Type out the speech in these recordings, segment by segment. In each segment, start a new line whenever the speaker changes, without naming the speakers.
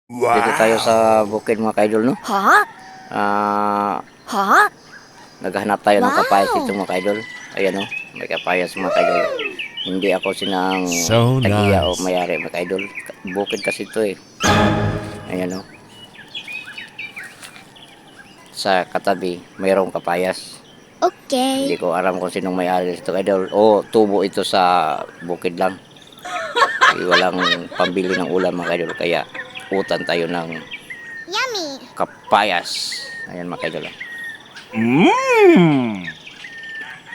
Dito tayo sa bukid mga kaidol, no?
Ha?
Ah,
Ha?
naghahanap tayo ng kapayas
Wow!
dito mga kaidol. Ayan, no? May kapayas mga kaidol. Hindi ako sinang
So
tagiya o
nice.
mayari mga kaidol. Bukid kasi ito eh. Ayan, no? Sa katabi, mayroong kapayas.
Okay.
Hindi ko alam kung sinong may-ari dito kaidol. O tubo ito sa bukid lang. Walang pambili ng ulam mga kaidol. Kaya utan tayo ng
Yummy!
kapayas. Ayan mga kaidol.
Mmm.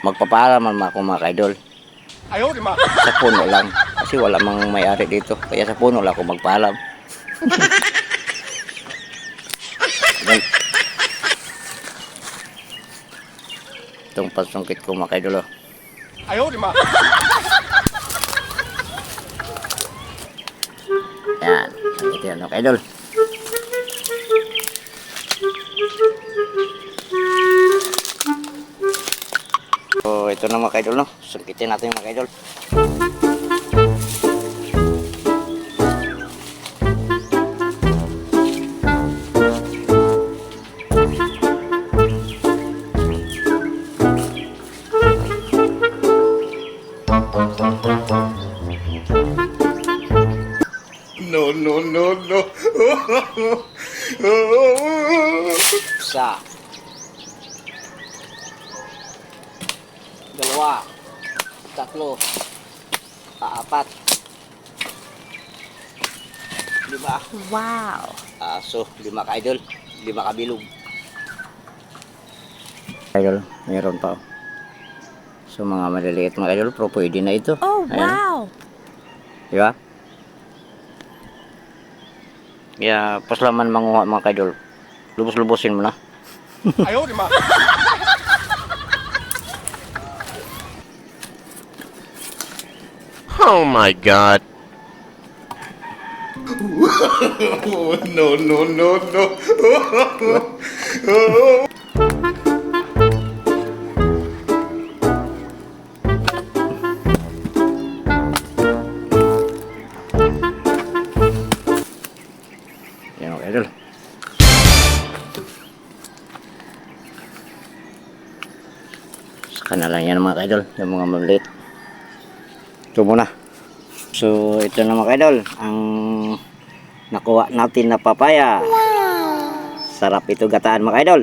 Magpapaalam man ako mga kaidol.
Ayaw, di ma.
Sa puno lang. Kasi wala mang may-ari dito. Kaya sa puno lang ako magpaalam. Ayan. Itong pansungkit ko mga kaidol.
Ayaw, di ma.
Ayan. Ito yan mga kaidol. So ito na mga kaidol, no? Sungkitin natin mga kaidol.
No, no, no, no.
Isa. Dalawa. Tatlo. Apat. Lima.
Wow!
So, lima ka-idol. Lima kabilog. Idol, mayroon pa. So, mga maliliit mga idol, pero pwede na ito.
Oh,
Ayan.
wow!
Di ba? Kaya, paslaman manguha mga idol. Lubos-lubosin mo na.
Ayaw, di ma. Oh my God. Oh, no, no, no, no.
Yan mga idol. Saka na lang yan mga idol. Yung mga maliliit. Ito muna. So, ito na mga idol. Ang nakuha natin na papaya. Sarap ito gataan mga idol.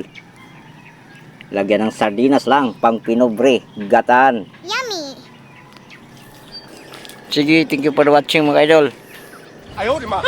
Lagyan ng sardinas lang. Pang pinobre. Gataan.
Yummy!
Sige, thank you for watching mga idol.
Ayaw, di ma.